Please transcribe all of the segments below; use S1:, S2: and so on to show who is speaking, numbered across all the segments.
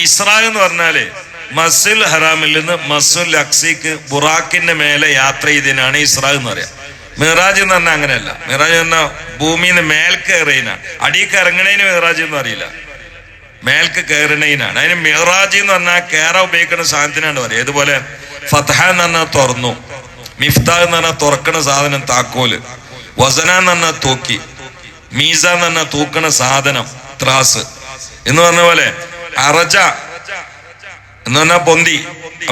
S1: ഇസ്രാ എന്ന് പറഞ്ഞാല് മസ്ജിദുൽ ഹറാമിൽ നിന്ന് മസ്ജിദുൽ അക്സയ്ക്ക് ബുറാക്കിന്റെ മേലെ യാത്ര ചെയ്തതിനാണ് ഇസ്രാ എന്ന് പറയാം. മിറാജ് എന്ന് പറഞ്ഞാൽ അങ്ങനെയല്ല. മിറാജ് എന്ന് പറഞ്ഞാൽ ഭൂമിന്ന് മേൽക്ക് കയറിയതിനാണ്. അടിക്ക് ഇറങ്ങണേന് മിറാജ് എന്ന് അറിയില്ല, മേൽക്ക് കയറണേനാണ്. അതിന് മിറാജ് എന്ന് പറഞ്ഞാൽ കയറാൻ ഉപയോഗിക്കുന്ന സാധനത്തിനാണ് പറയുക. ഇതുപോലെ ഫതഹ എന്ന് പറഞ്ഞാൽ തുറന്നു, മിഫ്താ എന്ന് പറഞ്ഞാൽ തുറക്കണ സാധനം താക്കോല്, വസന എന്ന് പറഞ്ഞാൽ തൂക്കി, മീസ എന്ന് പറഞ്ഞാൽ തൂക്കണ സാധനം ത്രാസ് എന്ന് പറഞ്ഞ പോലെ അറജ എന്ന് പറഞ്ഞാൽ പൊന്തി,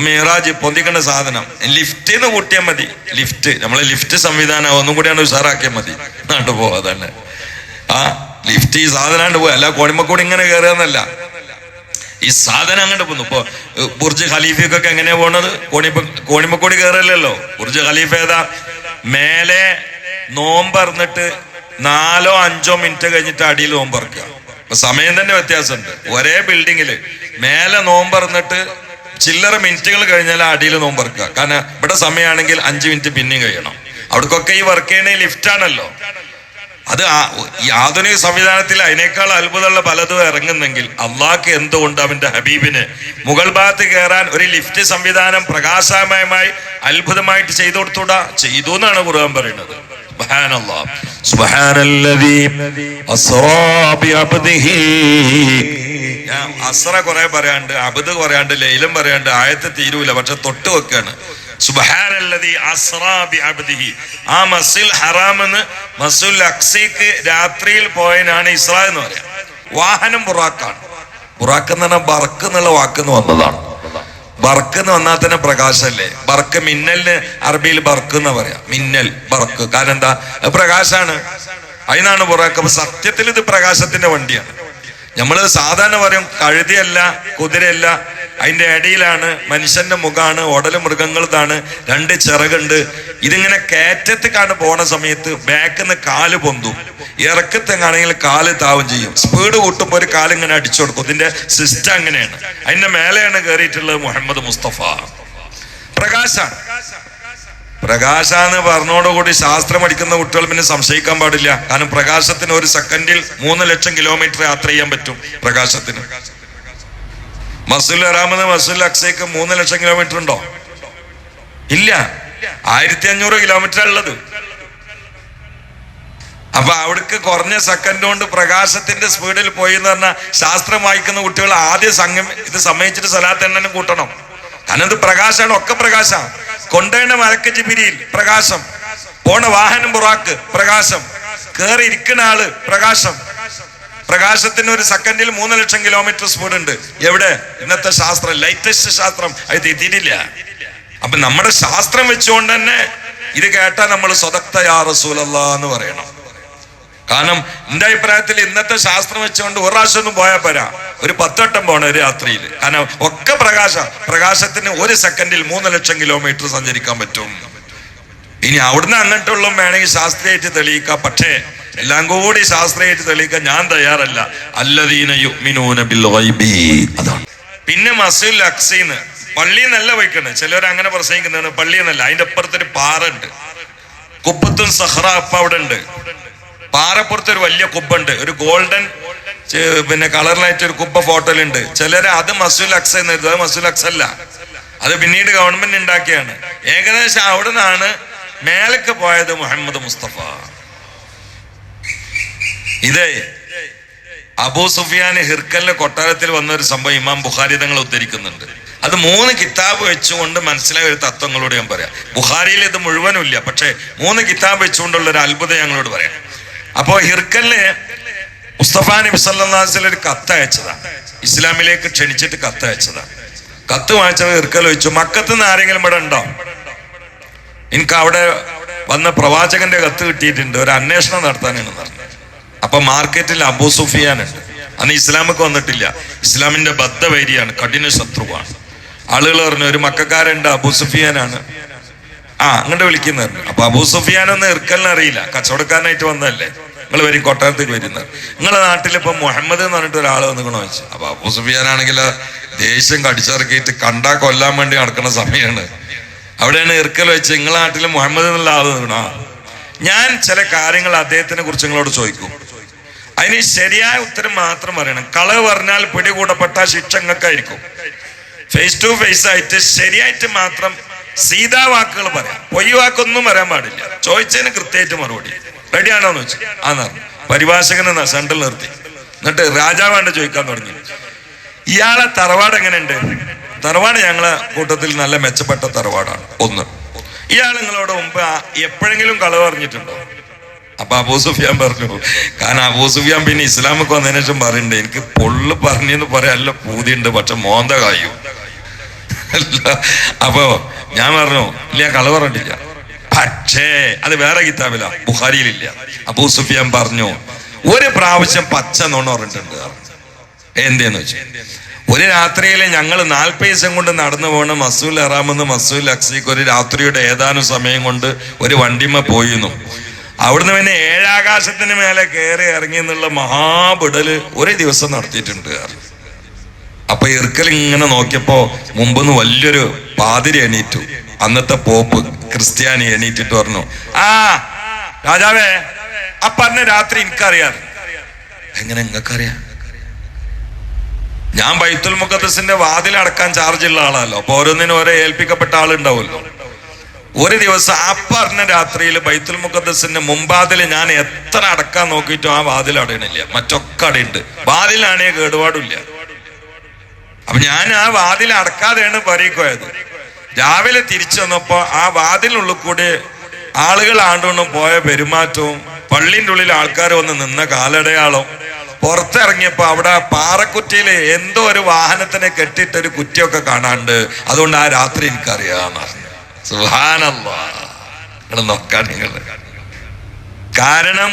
S1: മിറാജ് പൊന്തിക്കണ സാധനം. ലിഫ്റ്റ് എന്ന് കൂട്ടിയാൽ മതി. ലിഫ്റ്റ്, നമ്മളെ ലിഫ്റ്റ് സംവിധാനം ഒന്നും കൂടിയാണ് ഉഷാറാക്കിയാൽ മതി. നാട്ടു പോവാ തന്നെ ആ ലിഫ്റ്റ് ഈ സാധനം പോയി, അല്ല കോണിമക്കൂടി ഇങ്ങനെ കയറുകയെന്നല്ല, ഈ സാധനം അങ്ങോട്ട് പോന്നു. ഇപ്പൊ ബുർജ് ഖലീഫയ്ക്കൊക്കെ എങ്ങനെയാ പോണത്? കോണിമക്കൂടി കയറല്ലോ. ബുർജ് ഖലീഫ ഏതാ? മേലെ നോമ്പറന്നിട്ട് 4-5 മിനിറ്റ് കഴിഞ്ഞിട്ട് അടിയിൽ നോമ്പറക്കുക. അപ്പൊ സമയം തന്നെ വ്യത്യാസമുണ്ട്. ഒരേ ബിൽഡിങ്ങില് മേലെ നോമ്പറന്നിട്ട് ചില്ലറ മിനിറ്റുകൾ കഴിഞ്ഞാൽ അടിയിൽ നോമ്പറക്കുക. കാരണം ഇവിടെ സമയമാണെങ്കിൽ 5 മിനിറ്റ് പിന്നെയും കഴിയണം. അവിടേക്കൊക്കെ ഈ വർക്ക് ചെയ്യണ ലിഫ്റ്റാണല്ലോ. അത് ഈ ആധുനിക സംവിധാനത്തിൽ അതിനേക്കാൾ അത്ഭുതമുള്ള പലതും ഇറങ്ങുന്നെങ്കിൽ അള്ളാഹ്ക്ക് എന്തുകൊണ്ട് അവന്റെ ഹബീബിന് മുകൾ ഭാഗത്ത് കയറാൻ ഒരു ലിഫ്റ്റ് സംവിധാനം പ്രകാശമയമായി അത്ഭുതമായിട്ട് ചെയ്തു കൊടുത്തൂടാ? ചെയ്തു എന്നാണ് ഖുർആൻ പറയുന്നത്. സുബ്ഹാനല്ലാഹ്, സുബ്ഹാനല്ലദീ അസ്റാ ബിഅബ്ദിഹി. ഞാൻ അസ്റ കുറെ പറയാണ്ട്, അബ്ദ് പറയാണ്ട്, ലൈലും പറയാണ്ട്, ആയത്ത് തീരൂല, പക്ഷെ തൊട്ട് വെക്കാണ്. സുബ്ഹാനല്ലദീ അസ്റാ ബിഅബ്ദിഹി. ആ മസ്ജിദുൽ ഹറാമെന്ന് മസ്ജിദുൽ അക്സയ്ക്ക് രാത്രിയിൽ പോയതിനാണ് ഇസ്രാ എന്ന് പറയാം. വാഹനം ബുറാക്കാണ്. ബുറാക്ക് എന്ന് പറഞ്ഞാൽ ബർക്ക് എന്നുള്ള വാക്കിന്ന് വന്നതാണ്. ബർക്ക് എന്ന് വന്നാൽ തന്നെ പ്രകാശല്ലേ. ബർക്ക്, മിന്നലിന് അറബിയിൽ ബർക്ക് എന്ന് പറയാം. മിന്നൽ, ബർക്ക്. കാരണം എന്താ? പ്രകാശാണ്, അതിനാണ് ബുറാക്ക്. അപ്പൊ സത്യത്തിൽ ഇത് പ്രകാശത്തിന്റെ വണ്ടിയാണ്. നമ്മള് സാധാരണ പറയും കഴുതയല്ല, കുതിരയല്ല, അതിന്റെ ഇടയിലാണ് മനുഷ്യന്റെ മുഖാണ്, ഉടല് മൃഗങ്ങളതാണ്, 2 ചിറകുണ്ട്. ഇതിങ്ങനെ കയറ്റത്തേക്കാണ് പോണ സമയത്ത് ബാക്കിന്ന് കാല് പൊന്തും, ഇറക്കത്തെങ്ങാണെങ്കിൽ കാല് താവും ചെയ്യും. സ്പീഡ് കൂട്ടുമ്പോൾ ഒരു കാലിങ്ങനെ അടിച്ചു കൊടുക്കും. ഇതിന്റെ സിസ്റ്റം അങ്ങനെയാണ്. അതിന്റെ മേലെയാണ് കയറിയിട്ടുള്ളത് മുഹമ്മദ് മുസ്തഫ. പ്രകാശാണ്. പ്രകാശാന്ന് പറഞ്ഞോടുകൂടി ശാസ്ത്രം പഠിക്കുന്ന കുട്ടികൾ പിന്നെ സംശയിക്കാൻ പാടില്ല. കാരണം പ്രകാശത്തിന് 1 സെക്കൻഡിൽ 3 ലക്ഷം കിലോമീറ്റർ യാത്ര ചെയ്യാൻ പറ്റും. പ്രകാശത്തിന് മസ്ജിദുൽ ഹറാമെന്ന് മസ്ജിദുൽ അക്സയ്ക്ക് 3 ലക്ഷം കിലോമീറ്റർ ഉണ്ടോ? ഇല്ല, 1500 കിലോമീറ്റർ ഉള്ളത്. അപ്പൊ അവിടേക്ക് കുറഞ്ഞ സെക്കൻഡ് കൊണ്ട് പ്രകാശത്തിന്റെ സ്പീഡിൽ പോയി എന്ന് പറഞ്ഞാൽ ശാസ്ത്രം വായിക്കുന്ന കുട്ടികൾ ആദ്യം ഇത് സമ്മതിച്ചിട്ട് സ്വലാത്ത് എണ്ണനും കൂട്ടണം. കാരണം ഇത് പ്രകാശമാണ്, ഒക്കെ പ്രകാശം. കൊണ്ടുവന്ന മലക്ക് ജിബ്രീൽ പ്രകാശം, പോണ വാഹനം ബുറാക്ക് പ്രകാശം, കേറി ഇരിക്കുന്ന ആള് പ്രകാശം. പ്രകാശത്തിന് 1 സെക്കൻഡിൽ 3 ലക്ഷം കിലോമീറ്റർ സ്പീഡ് ഉണ്ട്. എവിടെ? ഇന്നത്തെ ശാസ്ത്രം, ലേറ്റസ്റ്റ് ശാസ്ത്രം അത് എത്തിയിട്ടില്ല. അപ്പൊ നമ്മുടെ ശാസ്ത്രം വെച്ചുകൊണ്ട് തന്നെ ഇത് കേട്ടാൽ നമ്മൾ സ്വതക്ത യാ റസൂലല്ലാഹ് എന്ന് പറയണം. കാരണം എന്റെ അഭിപ്രായത്തിൽ ഇന്നത്തെ ശാസ്ത്രം വെച്ചുകൊണ്ട് ഒരു പ്രാവശ്യം ഒന്നും പോയാൽ പോരാ, ഒരു 10 വട്ടം പോകണം ഒരു രാത്രിയിൽ. കാരണം ഒക്കെ പ്രകാശത്തിന് 1 സെക്കൻഡിൽ 3 ലക്ഷം കിലോമീറ്റർ സഞ്ചരിക്കാൻ പറ്റും. ഇനി അവിടുന്ന് അങ്ങോട്ടുള്ള വേണമെങ്കിൽ ശാസ്ത്രീയമായിട്ട് തെളിയിക്കാം. പക്ഷേ എല്ലാം കൂടി ശാസ്ത്രീയമായിട്ട് തെളിയിക്കാൻ ഞാൻ തയ്യാറല്ല. അല്ലദീന യുഅ്മിനൂന ബിൽ ഗൈബി, അതാണ്. പിന്നെ മസ്ജിദുൽ അക്സയിന്ന് പള്ളിയിൽ നല്ല വയ്ക്കുന്നത് ചിലർ അങ്ങനെ പ്രസംഗിക്കുന്നതാണ്. പള്ളിയെന്നല്ല, അതിന്റെ അപ്പുറത്തൊരു പാറ ഉണ്ട്, കുബ്ബത്തുൻ സഖ്റ. അപ്പൊ അവിടെ ഉണ്ട് പാറപ്പുറത്തൊരു വലിയ കുബ്ബുണ്ട്, ഒരു ഗോൾഡൻ പിന്നെ കളറിലായിട്ട് ഒരു കുബ്ബ ഫോട്ടോയിലുണ്ട്. ചിലര് അത് മസ്ജിദുൽ അക്സ എന്ന് എഴുതും. അത് മസ്ജിദുൽ അക്സ അല്ല, അത് പിന്നീട് ഗവൺമെന്റ് ഉണ്ടാക്കിയാണ്. ഏകദേശം അവിടെ നിന്നാണ് മേലേക്ക് പോയത് മുഹമ്മദ് മുസ്തഫ. ഇതേ അബൂ സുഫിയാൻ ഹിർക്കലിന്റെ കൊട്ടാരത്തിൽ വന്ന ഒരു സംഭവം ഇമാം ബുഖാരി തങ്ങൾ ഉദ്ധരിക്കുന്നുണ്ട്. അത് 3 കിതാബ് വെച്ചുകൊണ്ട് മനസ്സിലായ ഒരു തത്വങ്ങളോട് ഞാൻ പറയാം. ബുഖാരിയിൽ ഇത് മുഴുവനും ഇല്ല, പക്ഷെ 3 കിതാബ് വെച്ചുകൊണ്ടുള്ള ഒരു അത്ഭുതം ഞങ്ങളോട് പറയാം. അപ്പോ ഹിർക്കലിന് മുസ്തഫ നബി സല്ലല്ലാഹു അലൈഹി വസല്ലം ഒരു കത്ത് അയച്ചതാണ്, ഇസ്ലാമിലേക്ക് ക്ഷണിച്ചിട്ട് കത്ത് അയച്ചതാണ്. കത്ത് വായിച്ചത് ഹിർക്കൽ ചോദിച്ചു, മക്കത്ത് നിന്ന് ആരെങ്കിലും ഇവിടെ ഉണ്ടോ? എനിക്ക് അവിടെ വന്ന പ്രവാചകന്റെ കത്ത് കിട്ടിയിട്ടുണ്ട്, ഒരു അന്വേഷണം നടത്താനാണ് പറഞ്ഞത്. അപ്പൊ മാർക്കറ്റിൽ അബൂ സുഫിയാൻ ഉണ്ട്. അന്ന് ഇസ്ലാമൊക്കെ വന്നിട്ടില്ല, ഇസ്ലാമിന്റെ ബദ്ധവൈരിയാണ്, കഠിന ശത്രുവാണ്. ആളുകൾ പറഞ്ഞു ഒരു മക്കാരുണ്ട്, അബൂ സുഫിയാനാണ്. അങ്ങോട്ട് വിളിക്കുന്നത്. അപ്പൊ അബൂ സുഫിയാനൊന്നും ഇർക്കലിന് അറിയില്ല, കച്ചവടക്കാരനായിട്ട് വന്നതല്ലേ. നിങ്ങൾ വരും, കൊട്ടാരത്തേക്ക് വരുന്നത്. നിങ്ങളുടെ നാട്ടിലിപ്പോ മുഹമ്മദ് എന്ന് പറഞ്ഞിട്ട് ഒരാൾ വന്നിക്കണോ വെച്ചു. അപ്പൊ അബൂ സുഫിയാനാണെങ്കിൽ ദേഷ്യം കടിച്ചിറക്കിയിട്ട് കണ്ടാ കൊല്ലാൻ വേണ്ടി നടക്കുന്ന സമയമാണ്. അവിടെയാണ് ഇർക്കൽ വെച്ച് നിങ്ങളുടെ നാട്ടിൽ മുഹമ്മദ് എന്നുള്ള ആൾ നിൽക്കണോ? ഞാൻ ചില കാര്യങ്ങൾ അദ്ദേഹത്തിനെ കുറിച്ച് നിങ്ങളോട് ചോദിക്കും. അതിന് ശരിയായ ഉത്തരം മാത്രം പറയണം. കളവ് പറഞ്ഞാൽ പിടികൂടപ്പെട്ട ശിക്ഷ നിങ്ങൾക്കായിരിക്കും. ഫേസ് ടു ഫേസ് ആയിട്ട് ശരിയായിട്ട് മാത്രം സീതാ വാക്കുകൾ പറയാം. പൊയ് വാക്കൊന്നും പറയാൻ പാടില്ല. ചോദിച്ചതിന് കൃത്യമായിട്ട് മറുപടി. റെഡിയാണോന്ന് വെച്ചു ആന്ന് പരിഭാഷകനെ സെന്ററിൽ നിർത്തി. എന്നിട്ട് രാജാവാണ്ട് ചോദിക്കാൻ തുടങ്ങി, ഇയാളെ തറവാട് എങ്ങനെയുണ്ട്? തറവാട് ഞങ്ങളെ കൂട്ടത്തിൽ നല്ല മെച്ചപ്പെട്ട തറവാടാണ്. ഒന്ന്, ഇയാൾ നിങ്ങളോട് മുമ്പ് എപ്പോഴെങ്കിലും കളവ് പറഞ്ഞിട്ടുണ്ടോ? അപ്പൊ അബൂ സുഫിയാൻ പറഞ്ഞു, കാരണം അബൂ സുഫിയാൻ പിന്നെ ഇസ്ലാമൊക്കെ വന്നതിന് ശേഷം പറയുന്നുണ്ട്, എനിക്ക് പൊള്ളു പറഞ്ഞെന്ന് പറയാനല്ല പൂതിയുണ്ട്, പക്ഷെ മോന്ത കായും. അപ്പൊ ഞാൻ പറഞ്ഞു, ഇല്ല കളവ് പറഞ്ഞിട്ടില്ല, പക്ഷേ അത് വേറെ കിതാബില, ബുഖാരിയിലില്ല. അബൂ സുഫിയാൻ പറഞ്ഞു, ഒരു പ്രാവശ്യം പച്ച നുണ പറഞ്ഞിട്ടുണ്ട്. എന്തേന്ന് വെച്ചു, ഒരു രാത്രിയിൽ ഞങ്ങൾ 40 ദിവസം കൊണ്ട് നടന്നു പോകണം മസ്ജിദുൽ ഹറാമെന്ന് മസ്ജിദുൽ അക്സയ്ക്ക് ഒരു രാത്രിയുടെ ഏതാനും സമയം കൊണ്ട് ഒരു വണ്ടിമ പോയിരുന്നു. അവിടുന്ന് പിന്നെ 7 ആകാശത്തിന് മേലെ കയറി ഇറങ്ങി എന്നുള്ള മഹാബിടല് ഒരു ദിവസം നടത്തിയിട്ടുണ്ട്. അപ്പൊ ഇർക്കൽ ഇങ്ങനെ നോക്കിയപ്പോ മുമ്പെന്ന് വലിയൊരു പാതിരി എണീറ്റു. അന്നത്തെ പോപ്പ് ക്രിസ്ത്യാനി എണീറ്റിട്ട് പറഞ്ഞു, ആ രാജാവേ, അപ്പന്നെ രാത്രി എനിക്കറിയാം. എങ്ങനെ നിങ്ങൾക്കറിയാം? ഞാൻ ബൈത്തുൽ മുഖദ്ദസിന്റെ വാതിൽ അടക്കാൻ ചാർജ് ഉള്ള ആളല്ലോ. അപ്പൊ ഓരോന്നിനും ഓരോ ഏൽപ്പിക്കപ്പെട്ട ആളുണ്ടാവുമല്ലോ. ഒരു ദിവസം അപ്പറിഞ്ഞ രാത്രിയിൽ ബൈത്തുൽ മുഖദ്ദസിന്റെ മുമ്പാതിൽ ഞാൻ എത്ര അടക്കാൻ നോക്കിയിട്ടും ആ വാതിൽ അടയണില്ല, മറ്റൊക്കെ അടയുണ്ട്. വാതിലാണേ കേടുപാടില്ല. അപ്പൊ ഞാൻ ആ വാതിൽ അടക്കാതെയാണ് പരീക്കോയത്. രാവിലെ തിരിച്ചു വന്നപ്പോ ആ വാതിലിനുള്ളിൽ കൂടി ആളുകൾ ആണ്ടുകൊണ്ടും പോയ പെരുമാറ്റവും പള്ളിൻ്റെ ഉള്ളിൽ ആൾക്കാർ വന്ന് നിന്ന കാലടയാളം, പുറത്തിറങ്ങിയപ്പോ അവിടെ പാറക്കുറ്റിയില് എന്തോ ഒരു വാഹനത്തിനെ കെട്ടിയിട്ടൊരു കുറ്റിയൊക്കെ കാണാണ്ട്. അതുകൊണ്ട് ആ രാത്രി എനിക്കറിയാന്ന് പറഞ്ഞു. സുബ്ഹാനല്ലാഹ്, നോക്കാൻ നിങ്ങൾ. കാരണം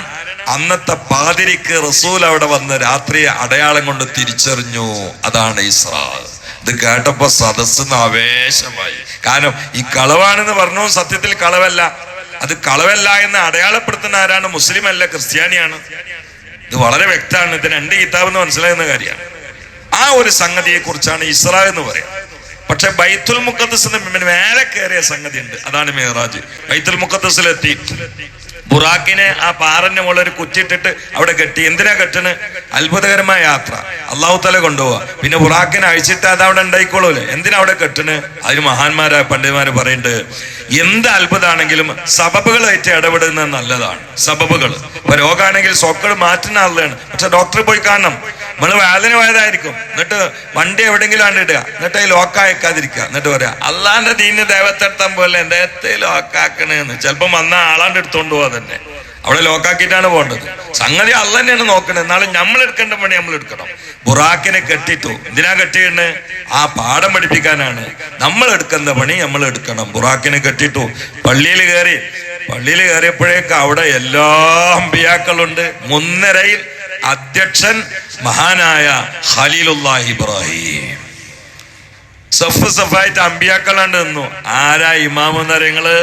S1: അന്നത്തെ പാതിരിക്ക് റസൂൽ അവിടെ വന്ന് രാത്രി അടയാളം കൊണ്ട് തിരിച്ചറിഞ്ഞു. അതാണ് ഇസ്രാ. ഇത് കേട്ടപ്പോ സദസ്സിന് ആവേശമായി. കാരണം ഈ കളവാണെന്ന് പറഞ്ഞു, സത്യത്തിൽ കളവല്ല. അത് കളവല്ല എന്ന് അടയാളപ്പെടുത്തുന്ന ആരാണ്? മുസ്ലിം അല്ല, ക്രിസ്ത്യാനിയാണ്. ഇത് വളരെ വ്യക്തമാണ്. ഇത് 2 കിതാബ് എന്ന് മനസ്സിലാകുന്ന കാര്യമാണ്. ആ ഒരു സംഗതിയെ കുറിച്ചാണ് ഇസ്രാ എന്ന് പറയാം. പക്ഷെ ബൈത്തുൽ മുഖദ്ദസിന് മേലെ കയറിയ സംഗതി ഉണ്ട്, അതാണ് മിഅ്റാജ്. ബൈത്തുൽ മുഖദ്ദസിലെത്തി ബുറാക്കിനെ ആ പാറന്റെ മുകളിൽ ഒരു കുറ്റിയിട്ടിട്ട് അവിടെ കെട്ടി. എന്തിനാ കെട്ടണ്? അത്ഭുതകരമായ യാത്ര, അള്ളാഹു തആല കൊണ്ടുപോവാ. പിന്നെ ബുറാക്കിനെ അഴിച്ചിട്ട് അത് അവിടെ ഉണ്ടായിക്കോളൂല്ലേ. എന്തിനാ അവിടെ കെട്ടണ്? അതിന് മഹാന്മാരായ പണ്ഡിതന്മാര് പറയുന്നുണ്ട്, എന്ത് അത്ഭുതമാണെങ്കിലും സബബുകളായിട്ട് ഇടപെടുന്നത് നല്ലതാണ്. സബബുകൾ ഇപ്പൊ രോഗമാണെങ്കിൽ സോക്കൾ മാറ്റുന്ന ആളാണ്, പക്ഷെ ഡോക്ടറെ പോയി കാണണം. നമ്മള് വേദന പോയതായിരിക്കും, എന്നിട്ട് വണ്ടി എവിടെയെങ്കിലും ആണ്ടിടുക, എന്നിട്ട് അതിൽ ലോക്കാക്കാതിരിക്കുക, എന്നിട്ട് പറയാ അള്ളാന്റെ ദീന് ദൈവത്തെടുത്താൻ പോലെ എന്തേ ലോക്കാക്കണേന്ന്. ചിലപ്പം വന്ന ആളാണ്ട് എടുത്തോണ്ട് പോവാ തന്നെ. അവിടെ ലോക്കാക്കിയിട്ടാണ് പോകേണ്ടത്. സംഗതി അള്ള തന്നെയാണ് നോക്കണത്. എന്നാലും നമ്മൾ എടുക്കേണ്ട പണി നമ്മൾ എടുക്കണം. ബുറാക്കിനെ കെട്ടിട്ടു. എന്തിനാ കെട്ടിയിടണ്? ആ പാഠം പഠിപ്പിക്കാനാണ്. നമ്മൾ എടുക്കുന്ന പണി നമ്മൾ എടുക്കണം. ബുറാക്കിനെ കെട്ടിട്ടു. പള്ളിയിൽ കയറിയപ്പോഴേക്ക് അവിടെ എല്ലാ അമ്പിയാക്കളുണ്ട്. മുൻനിരയിൽ അധ്യക്ഷൻ മഹാനായ ഖലീലുല്ലാഹി ഇബ്രാഹിം. സഫായിട്ട് അമ്പിയാക്കളാണ്ട് നിന്നു. ആരാ ഇമാം എന്നറിയങ്ങള്?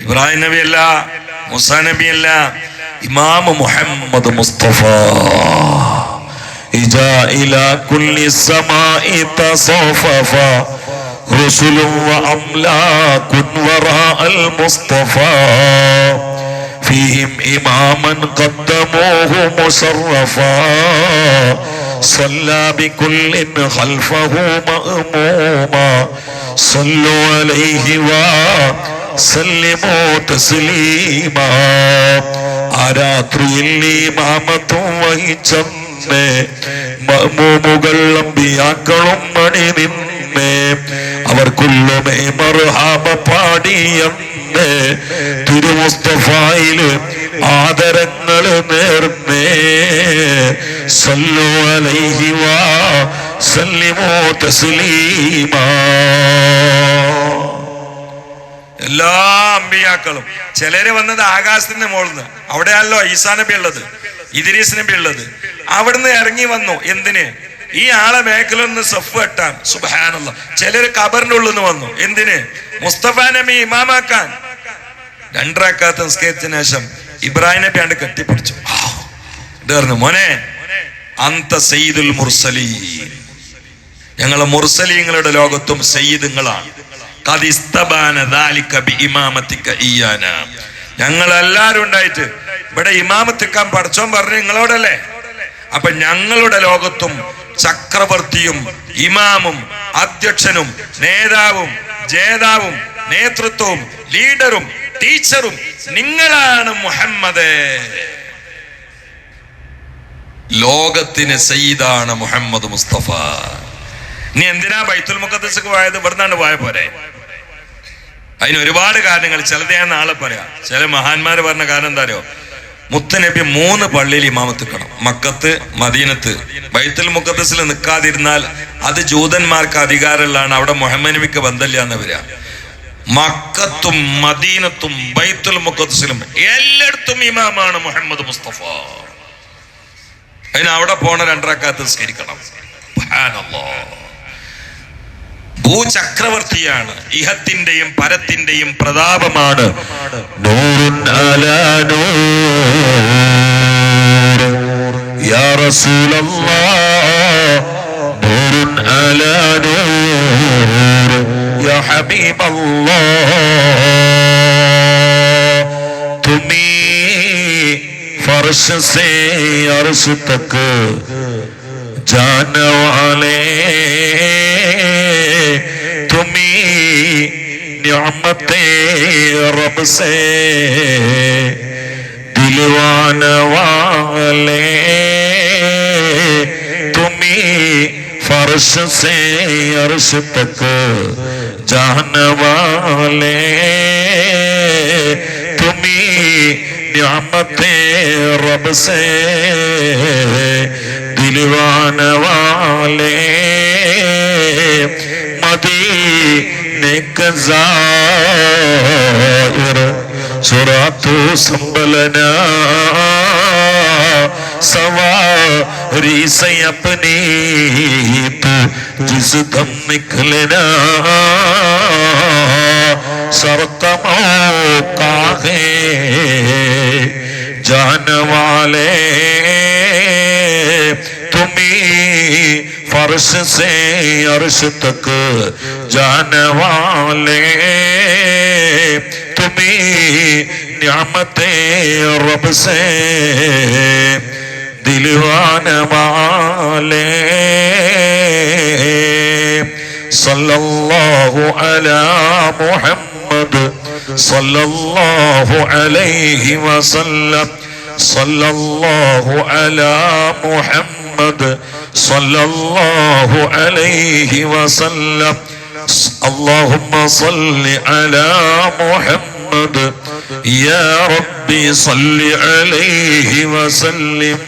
S1: ഇബ്രാഹിം നബി അല്ല, മൂസാ നബി അല്ല, ഇമാം മുഹമ്മദ് മുസ്തഫ. ഇജാ ഇലാ കുല്ലി സമാഇ തസഫഫ റസൂലു വഅംലാകുൻ വറാഅൽ മുസ്തഫ فيهم إماما قدموه مشرفا صلى بكل خلفه مأموما صلوا عليه وسلموا تسليما ആരാത്രിയിൽ ഇമാമത്തും വഹിച്ചെന്ന് മഅ്മൂമുകൾ അമ്പിയാക്കളും മണി നിന്നേ അവർക്കുള്ളുമേ മർഹബ പാടിയെന്ന് തിരുമുസ്തഫായില് ആദരങ്ങള് നേർന്നേ സല്ലു അലൈഹി വസല്ലിമു തസ്ലീമാ. എല്ലാ അമ്പിയാക്കളും ചിലര് വന്നത് ആകാശത്തിന്റെ മുകളിൽ, അവിടെയല്ലോ ഈസാ നബി ഉള്ളത്, ഇദ്രീസ് നബി ഉള്ളത്. അവിടുന്ന് ഇറങ്ങി വന്നു. എന്തിന്? ഈ ആളെ മേഖലൊന്ന് സഫ് കെട്ടാൻ. സുബ്ഹാനല്ലാഹ്. ചിലര് ഖബറിന്റെ ഉള്ളിൽ നിന്ന് വന്നു. എന്തിന്? മുസ്തഫ നബി ഇമാമാക്കാൻ. 2 റക്അത്ത് നിസ്കരിച്ചതിന് ശേഷം ഇബ്രാഹിം നബി ആണ്ട് കെട്ടിപ്പിടിച്ചു. ഇത് പറഞ്ഞു, മോനെ അന്ത സയ്യിദുൽ മുർസലീൻ, ഞങ്ങളെ മുർസലീങ്ങളുടെ ലോകത്തും സയ്യിദുങ്ങളാണ്. ഞങ്ങളെല്ലാരും ഉണ്ടായിട്ട് ഇവിടെ ഇമാമത്തിക്കാൻ പഠിച്ചോൻ പറഞ്ഞു നിങ്ങളോടല്ലേ. അപ്പൊ ഞങ്ങളുടെ ലോകത്തും ചക്രവർത്തിയും ഇമാമും അധ്യക്ഷനും നേതാവും ജേതാവും നേതൃത്വവും ലീഡറും ടീച്ചറും നിങ്ങളാണ് മുഹമ്മദ്. ലോകത്തിന് സയ്യിദാണ് മുഹമ്മദ് മുസ്തഫ. നീ എന്തിനാ ബൈത്തുൽ മുഖദ്ദസ്ക്ക് പോയത്? ഇവിടുന്നാണ് പോയ പോരെ? അതിന് ഒരുപാട് കാരണങ്ങൾ, ചിലത് ഞാൻ നാളെ പറയാം. ചില മഹാന്മാര് പറഞ്ഞ കാരണം എന്താ അറിയോ? മുത്തനബി 3 പള്ളിയിൽ ഇമാമത്തിക്കണം, മക്കത്ത് മദീനത്ത്. ബൈത്തുൽ മുഖദ്ദസിൽ നിൽക്കാതിരുന്നാൽ അത് ജൂതന്മാർക്ക് അധികാരമുള്ളതാണ്, അവിടെ മുഹമ്മദ് നബിക്ക് ബന്ധമില്ല എന്ന് വരിക. മക്കത്തും മദീനത്തും ബൈത്തുൽ മുഖദ്ദസിലും എല്ലായിടത്തും ഇമാമാണ് മുഹമ്മദ് മുസ്തഫ. അതിന് അവിടെ പോണ 2 റക്അത്ത് നിസ്കരിക്കണം. ഭൂചക്രവർത്തിയാണ്, ഇഹത്തിന്റെയും പരത്തിന്റെയും പ്രതാപമാണ്. യാ റസൂലല്ലാഹ് നൂറുൻ അലാ നൂർ യാ ഹബീബല്ലാഹ് തുമീ ഫർശ് സേ അർശ് തക് जाने वाले तुम्ही निअमते रब से दिलवान वाले तुम्ही फर्श से अर्श तक जाने वाले तुम्ही निअमते रब से दिलवान वाले मदीने का ज़ाहिर सुरातो संभलना सवारी से अपनी तू जिस दम निकलना सरकमों का है जान वाले तुम्ही फर्श से अर्श तक जाने वाले तुम्ही निअमते रब से दिलवाने वाले सल्लल्लाहु अला मुहम्मद सल्लल्लाहु अलैहि वसल्लम सल्लल्लाहु अला मुहम्मद सल्लल्लाहु अलैहि वसल्लम अल्लाहुम्मा सल्लि अला मुहम्मद या रब्बी सल्लि अलैहि वसल्लम